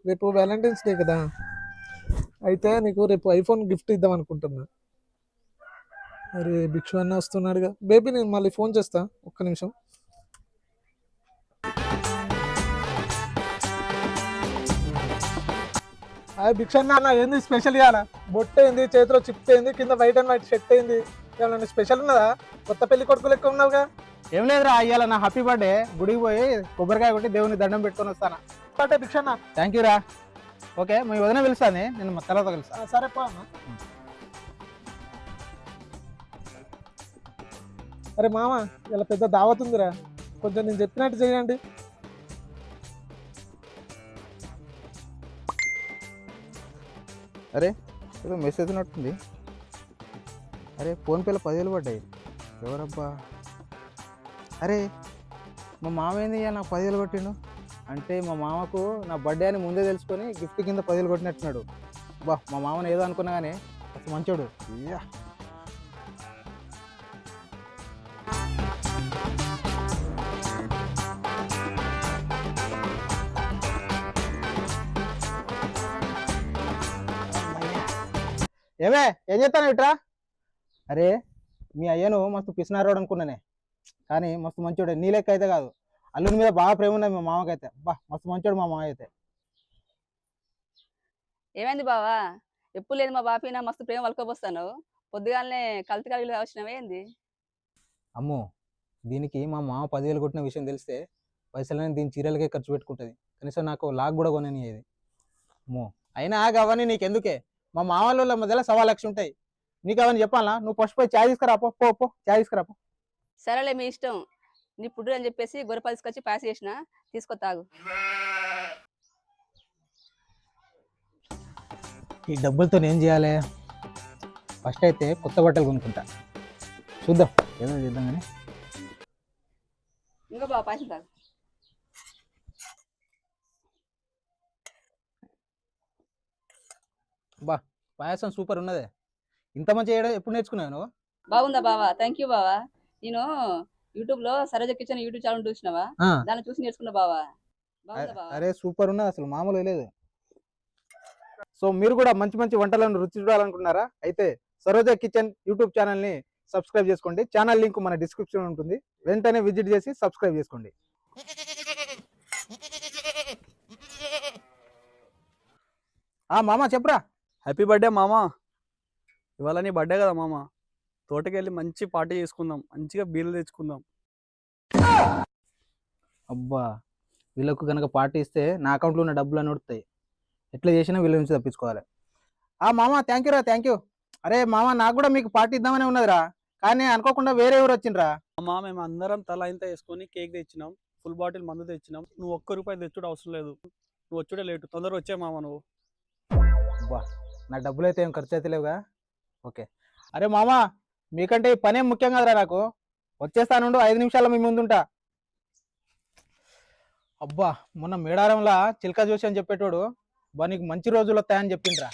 రేపు Valentine's day కదా, అయితే నీకు రేపు ఐఫోన్ గిఫ్ట్ ఇద్దాం అనుకుంటున్నా. అరే భిక్షు అన్న వస్తున్నాడుగా బేబీ, నేను మళ్ళీ ఫోన్ చేస్తా, ఒక్క నిమిషం. అదే భిక్ష అన్న ఏంది స్పెషల్ ఇవ్వాలా? బొట్టు ఏంది, చేతిలో చిప్ ఏంది, కింద వైట్ అండ్ వైట్ షర్ట్ ఏంది, ఏమన్నా స్పెషల్ ఉన్నదా? కొత్త పెళ్లి కొడుకు లెక్క ఉన్నావుగా. ఏం లేదురా, ఇవాళ నా హ్యాపీ బర్త్డే. గుడికి పోయి కొబ్బరికాయ కొట్టి దేవుని దండం పెట్టుకొని వస్తాను. బర్త్డే భిక్ష అన్న. థ్యాంక్ యూ రా. ఓకే, మీ వదిన పిలుస్తాను, నేను తర్వాత కలుస్తాను. సరే పో అన్న. అరే మామ, ఇలా పెద్ద దావత్ ఉందిరా, కొంచెం నేను చెప్పినట్టు చేయండి. అరే ఏదో మెసేజ్ ఉన్నట్టుంది. అరే ఫోన్పేలో 10,000 పడ్డాయి. ఎవరబ్బా? అరే మా మామ ఏంది నాకు 10,000 కొట్టిండు. అంటే మా మామకు నా బర్త్డే అని ముందే తెలుసుకొని గిఫ్ట్ కింద 10,000 కొట్టినట్టున్నాడు. బా, మా మామని ఏదో అనుకున్నా కానీ అసలు మంచోడు. ఏమే ఏం చేస్తాను ఇట్రా? అరే మీ అయ్యను మస్తు పిసినారోడు అనుకున్నానే, కానీ మస్తు మంచోడే. నీ లెక్క అయితే కాదు, అల్లుని మీద బాగా ప్రేమ ఉన్నది మా మామకైతే. బా, మస్తు మంచోడు మా మామ అయితే. ఏమైంది బావా? ఎప్పుడు లేదు మా బాపీనా మస్తు ప్రేమ వలుకోబోస్తాను. పొద్దుగాలనే కల్తీ కలిగి వచ్చినవే ఏంది? అమ్మో, దీనికి మా మామ 10,000 కొట్టిన విషయం తెలిస్తే పైసలని దీని చీరలకే ఖర్చు పెట్టుకుంటుంది. కనీసం నాకు లాగ్ కూడా కొననిది. అమ్మో, అయినా అవన్నీ నీకెందుకే? మా మామ వాళ్ళ మధ్యలో 1,00,000 ఉంటాయి. నీకు అవన్నీ చెప్పాలా? నువ్వు ఫస్ట్ పోయి చాయ్ తీసుకురా పో. చాయ్ తీసుకురా పో. సరేలే మీ ఇష్టం. నీ పుడ్డు అని చెప్పేసి గొర్రె తీసుకొచ్చి పాస్ చేసిన, తీసుకో తాగు. ఈ డబ్బులతో ఏం చేయాలి? ఫస్ట్ అయితే కొత్త బట్టలు కొనుక్కుంటా, చూద్దాం ఏదో చేద్దాం. కానీ ఇంకా బావ పాయసం తాగు. బా, పాయసం సూపర్ ఉన్నదే. ఇంత మంచి చేయడం ఎప్పుడు నేర్చుకున్నావు నువ్వు? బాగుందా బావా? థ్యాంక్ యూ బావా. నేను యూట్యూబ్ లో సరోజ కిచెన్ యూట్యూబ్ ఛానల్ చూసినావా, దాన్ని చూసి నేర్చుకున్నా బావా. అరే సూపర్ ఉన్నది, అసలు మామూలు లేదు. సో మీరు కూడా మంచి మంచి వంటలను రుచి చూడాలనుకున్నారా? అయితే సరోజ కిచెన్ యూట్యూబ్ ఛానల్ ని సబ్స్క్రైబ్ చేసుకోండి. ఛానల్ లింక్ మన డిస్క్రిప్షన్ ఉంటుంది, వెంటనే విజిట్ చేసి సబ్స్క్రైబ్ చేసుకోండి. మామ చెప్పురా. హ్యాపీ బర్త్డే మామా. ఇవాళ నీ బర్త్డే కదా మామ, తోటకెళ్ళి మంచి పార్టీ చేసుకుందాం, మంచిగా బీర్లు తెచ్చుకుందాం. అబ్బా, వీళ్ళకు కనుక పార్టీ ఇస్తే నా అకౌంట్లో ఉన్న డబ్బులు అని ఉడుతాయి. ఎట్లా చేసినా వీళ్ళ నుంచి తప్పించుకోవాలి. మామ థ్యాంక్ యూ రా, థ్యాంక్ యూ. అరే మామ, నాకు కూడా మీకు పార్టీ ఇద్దామనే ఉన్నదిరా, కానీ అనుకోకుండా వేరే ఎవరు వచ్చిండ్రా. మామ మేము అందరం తల ఇంత వేసుకొని కేక్ తెచ్చినాం, ఫుల్ బాటిల్ మందు తెచ్చినాం. నువ్వు ₹1 తెచ్చుడు అవసరం లేదు, నువ్వు వచ్చుడే లేటు. తొందరగా వచ్చే మామ నువ్వు. అబ్బా, నా డబ్బులు అయితే ఏం ఖర్చు అయితే లేవుగా. ఓకే. అరే మామ, మీకంటే ఈ పనేం ముఖ్యం కదరా నాకు. వచ్చేస్తానుండు, 5 నిమిషాల్లో మీ ముందుంటా. అబ్బా, మొన్న మేడారంలా చిల్క జోషి అని చెప్పేటోడు, బా నీకు మంచి రోజులు వస్తాయని చెప్పిండ్రా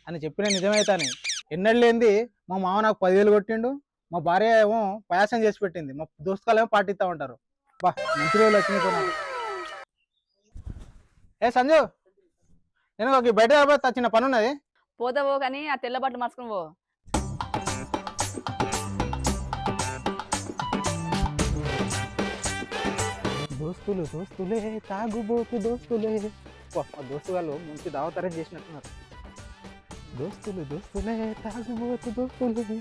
అని చెప్పిన నిజమైతాని. ఎన్నడలేంది మా మామ నాకు 10,000 కొట్టిండు, మా భార్య ఏమో పాయసం చేసి పెట్టింది, మా దోస్తుకాలు ఏమో పార్టీ ఇస్తా ఉంటారు. బా, మంచి రోజులు వచ్చినాయి. ఏ సంజు, నేను ఒక బయట చిన్న పని ఉన్నది. పోతావో కానీ ఆ తెల్ల బట్టలు మార్చుకుని పో. దోస్తులు దోస్తులే తాగుబోతు దోస్తులే. మా దోస్తు వాళ్ళు మంచి దావతరం చేసినట్టున్నారు. దోస్తులు దోస్తులే తాగుబోతు దోస్తులే.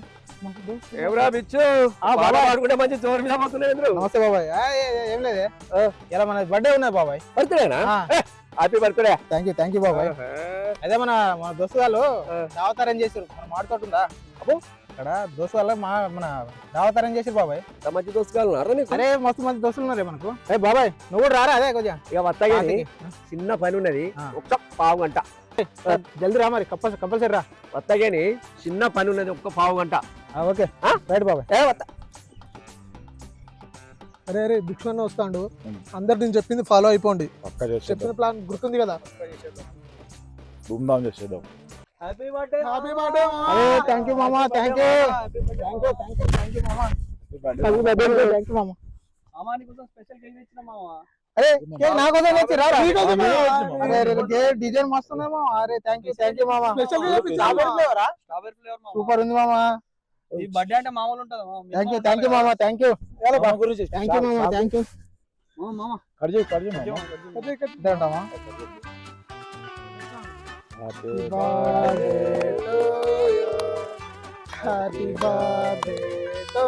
నమస్తే బాబాయ్. ఏం లేదే, ఇలా మన బర్త్డే ఉన్నది బాబాయ్. బర్త్డేనా? Happy birthday. థ్యాంక్ యూ బాబాయ్. అదే మన దోస్తు వాళ్ళు దావతరం చేసారు. మన మాడుతోటుందా అబ్బో, ఇక్కడ దోస్తు వాళ్ళ మన దావతరం చేసారు బాబాయ్. మంచి దోస్తులు. అరే మస్తు మంచి దోస్తులు ఉన్నారు మనకు. ఏ బాబాయ్, నువ్వు కూడా రారా? అదే కొంచెం ఇక వస్తాయి, చిన్న పని ఉన్నది, ఒక్క పావు గంట. జల్దీ రా మరి, కంపల్సరీ రా. వస్తాగాని చిన్న పని ఉన్నది, ఒక్క పావు గంట. ఓకే రైట్ బాబాయ్. అరే అరే భిక్షు అన్న వస్తాడు, అందరు నేను చెప్పింది ఫాలో అయిపోండి. చెప్పిన ప్లాన్ గుర్తుంది కదా. ధూమ్ధామ్ చేసేద్దాం. Happy birthday. Happy birthday. అరే థ్యాంక్ యూ మామా, థ్యాంక్ యూ మామా. మామా నీకోసం స్పెషల్ కేక్ తెచ్చిన మామ. అరే కేక్ నా కోసం తెచ్చిరా నీకోసమే. అరే డిజైన్ మస్తు ఉందేమో. అరే థ్యాంక్ యూ మామ. Special గా చేపించాను స్ట్రాబెరీ మామ. ఫ్లేవరా? స్ట్రాబెరీ ఫ్లేవర్ మామ. సూపర్ ఉంది మామ. ఈ బర్త్డే అంటే మామూలు ఉంటుందా మామ? థ్యాంక్ యూ మామ. థ్యాంక్ యూ మామ. Thank you. మామ కట్ చేయి మామ. అదే ఇక్కడ ఇదేంటమ్మా? Happy happy birthday to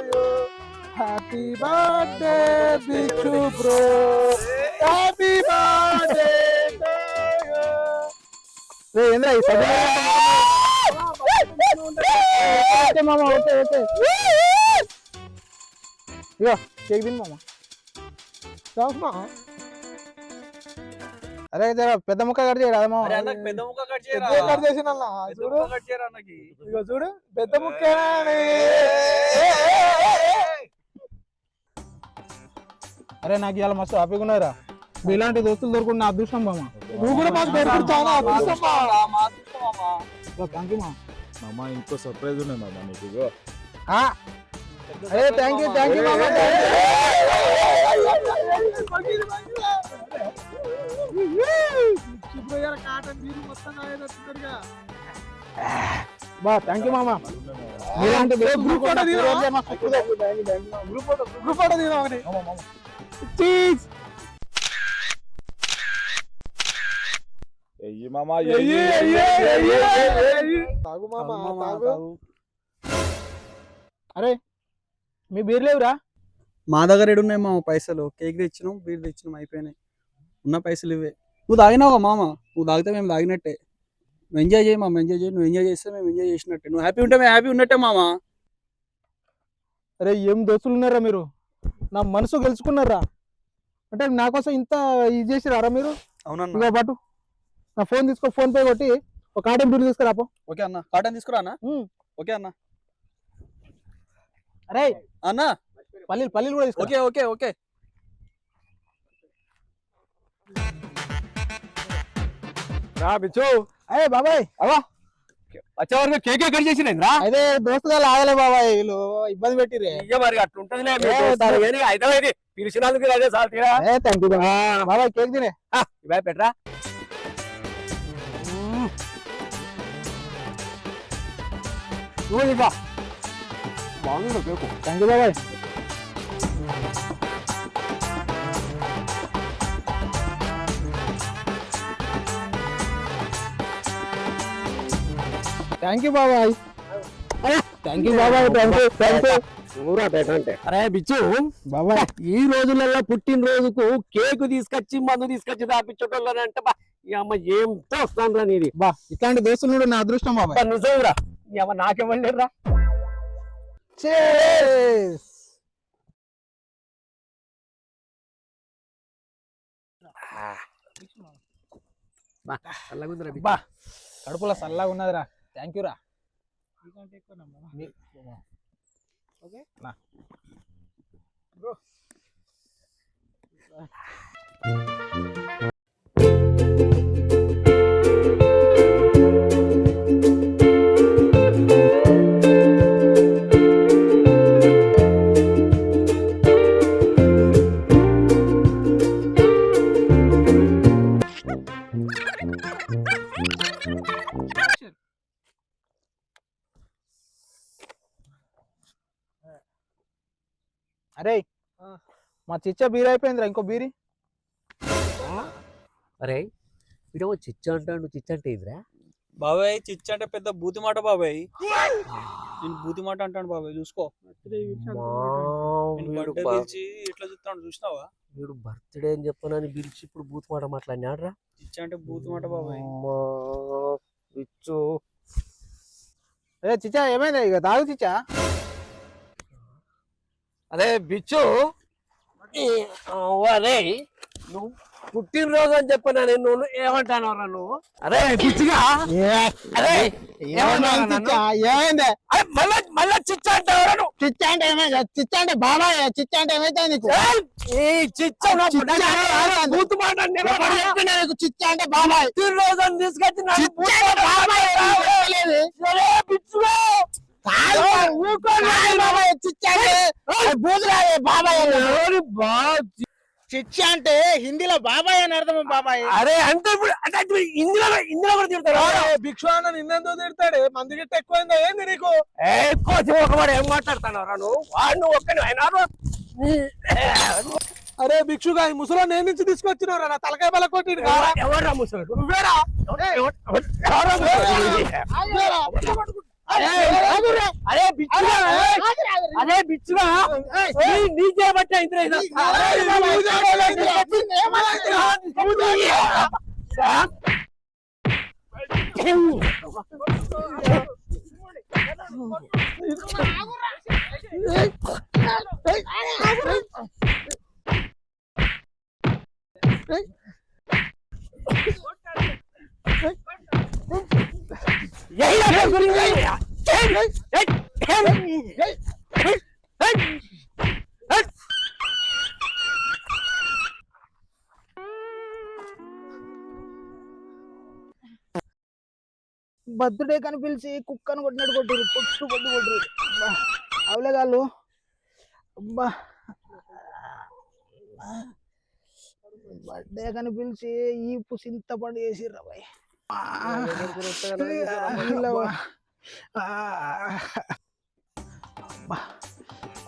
you happy birthday Bichchu bro happy birthday to you ఏంద్రా ఈ సభ? ఓకే మామ. ఓకే ఇగో కేక్ తిని మామ. చాస్మా అరే జర పెద్ద ముక్క కట్ చేయరా మామ. అరే అన్నకి పెద్ద ముక్క కట్ చేయరా? పెద్ద కట్ చేసినల్లా పెద్ద చూడు ముక్క కట్ చేయరా అన్నకి? ఇగో చూడు పెద్ద ముక్కేనా అరే నాకు ఇవాళ మస్తు హ్యాపీగా ఉన్నారా. ఇలాంటి దోస్తులు దొరుకుని నా అదృష్టం మామ. నువ్వు కూడా మాకు దొరుకుతావు చాలా అదృష్టం మా. మా అదృష్టం మామ. థ్యాంక్ యూ మామ. మామ ఇంకో సర్ప్రైజ్ ఉన్నాయి మామ నీకు ఇగో. అరే థ్యాంక్ యూ మామ. శుభ్రయ్య కాటన్ మీరు మొత్తం అయ్యేటట్టుగా బా థ్యాంక్ యూ మామ. ఇలాంటి గ్రూప్ ఫోటో తీరా ఒకటి చీజ్ ఎయ్యి మామ తాగు మామ తాగు. అరే మీ బీర్ లేవురా? మా దగ్గర ఏడున్నాయి మామ పైసలు? కేక్ తెచ్చినాం, బీర్ తెచ్చినాం, అయిపోయినాయి. ఉన్న పైసలు ఇవే. నువ్వు తాగినావా మామ? నువ్వు తాగితే మేము తాగినట్టే. నువ్వు ఎంజాయ్ చేయి మామ, ఎంజాయ్ చేయి. నువ్వు ఎంజాయ్ చేస్తే మేము ఎంజాయ్ చేసినట్టే. నువ్వు హ్యాపీ ఉంటే మేము హ్యాపీ ఉన్నట్టే మామ. అరే ఏం దోస్తులు ఉన్నారా మీరు? నా మనసు గెలుచుకున్నారా? అంటే నా కోసం ఇంత ఇది చేసిరారా మీరు? అవునన్నా. ఇంకా పాటు నా ఫోన్ తీసుకో, ఫోన్ పే కొట్టి ఒక కాటన్ బీర్ తీసుకురాపో. ఓకే అన్న, కాటన్ తీసుకురా అన్న. ఓకే అన్న. అరే అన్న పల్లీలు కూడా తీసుకో. Okay okay okay. రా బిచ్చు. అరే బాబాయ్ వచ్చే వరకు కేకే కట్ చేసిరా? అయితే దోస్తుగా ఆగలే బాబాయ్, వీళ్ళు ఇబ్బంది పెట్టిరే. ఇయ్య మరి అట్లుంటదిలే. అయితే పిలిచినందుకు అదే సార్ తీరా. థ్యాంక్ యూ బాబాయ్. కేక్ తినే ఇవే పెట్టరా. బాగుంది కేకు. థ్యాంక్ యూ బాబాయ్. థ్యాంక్ యూ బాబాయ్. థ్యాంక్ యూ బాబాయ్. థ్యాంక్ యూ అరే బిచ్చు బాబాయ్. ఈ రోజులలో పుట్టినరోజుకు కేకు తీసుకొచ్చి మందు తీసుకొచ్చి తాపించటోళ్ళని అంటే ఈ అమ్మ ఏంతో వస్తాను రా నీది. బా ఇట్లాంటి దోస్తులు నా అదృష్టం బాబాయ్. నిజంరా ఈ అమ్మ నాకేమలేరురా. Cheers. బా కడుపులో చల్లగా ఉన్నదిరా. థ్యాంక్ యూ రా. అరే మా చిచ్చ బీర్ అయిపోయిందిరా, ఇంకో బీరి. అరే వీడేమో చిచ్చ అంటాడు. చిచ్చ అంటే ఇదిరా బాబాయ్ చిచ్చు అంటే పెద్ద బూతి మాట బాబాయ్. నేను బూతి మాట అంటాను బాబాయ్, చూసుకో. బర్త్డే పిలిచి ఇట్లా చూస్తాను, చూసినావా? వీడు బర్త్డే అని చెప్పనని పిలిచి ఇప్పుడు బూత్ మాట మాట్లాడినాడ్రా. చిచ్చు అంటే బూతి మాట బాబాయ్. పిచ్చు అరే చిచ్చా ఏమైంది? ఇక తాగు చిచ్చా. అరే బిచ్చు అరే నువ్వు పుట్టినరోజు అని చెప్పినా నువ్వు ఏమంటానవరా నువ్వు? అరే పిచ్చిగా అరే ఏమైంది? మళ్ళా చిచ్చ అంటావరా నువ్వు? చిచ్చా అంటే ఏమైంది? చిచ్చా అంటే బాబాయ్. చిచ్చా అంటే ఏమైతే నీకు? చిచ్చ బూతు మాట చిచ్చా అంటే బాబాయ్. పుట్టినరోజు అని తీసుకొచ్చి చిచ్చి అంటే హిందీలో బాబాయ్ అని అర్థం బాబాయ్. అరే అంటే ఇప్పుడు అంటే ఇందులో ఇందులో కూడా తిడతారా? భిక్షు అన్న నిన్నెందుకు తిడతాడు? మంది గిట్ట ఎక్కువైందా ఏంది నీకు? ఎక్కువ ఒకవాడు ఏం మాట్లాడుతున్నారా నువ్వు? వాడు నువ్వు ఒక్కని అయినా అరే భిక్షుగా ఈ ముసలో నేను నుంచి తీసుకొచ్చినవరా? నా తలకాయ బల కొట్టిండు. ఎవరా ముసలాడు? నువ్వేరా? అరే బిచ్చుగా అదే బిచ్చుగా నీ చేయబట్టే ఇంత బర్త్డే కని పిలిచి కుక్కను కొట్టినట్టు కొట్టిరు, పొట్టు పొట్టు కొట్టిరు. అవులే గాళ్ళు అబ్బా, బర్త్డే కని పిలిచి ఈ చింతపండు చేసిర్రా బాయ్.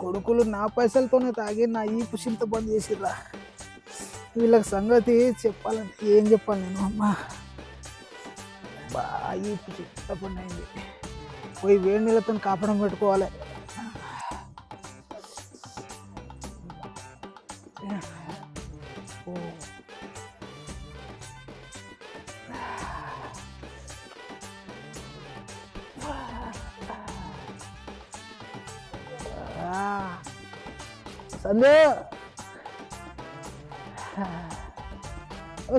కొడుకులు నా పైసలతోనే తాగి నా ఈ చింతపండు చేసిర్రా. వీళ్ళకి సంగతి చెప్పాలంటే ఏం చెప్పాలి నేను? అమ్మా బాగా చింతపండు అయింది. పోయి వేడి నీళ్ళతో కాపడం పెట్టుకోవాలి. సంధ్య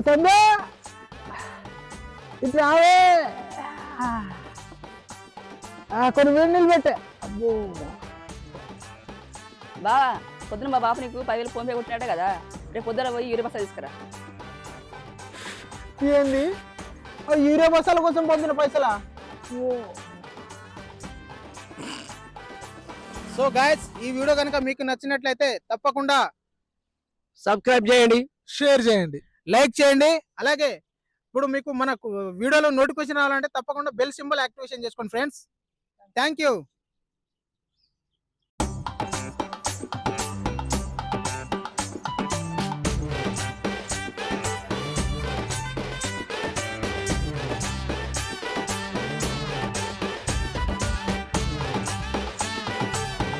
సంధ్య ఇటు రావే, కొన్ని వేడి నీళ్ళు పెట్టే. అబ్బో బావా పొద్దున మా బాప నీకు 10,000 ఫోన్ పే కొట్టినట్టే కదా, రేపు పొద్దున పోయి 20 బస్తా తీసుకురా. ఏంది యూరియా బస్తాల కోసం పొందిన పైసలా? సో గైస్, ఈ వీడియో కనుక మీకు నచ్చినట్లయితే తప్పకుండా సబ్స్క్రైబ్ చేయండి, షేర్ చేయండి, లైక్ చేయండి. అలాగే ఇప్పుడు మీకు మన వీడియోలో నోటిఫికేషన్ రావాలంటే తప్పకుండా బెల్ సింబల్ యాక్టివేషన్ చేసుకోండి ఫ్రెండ్స్. Thank you.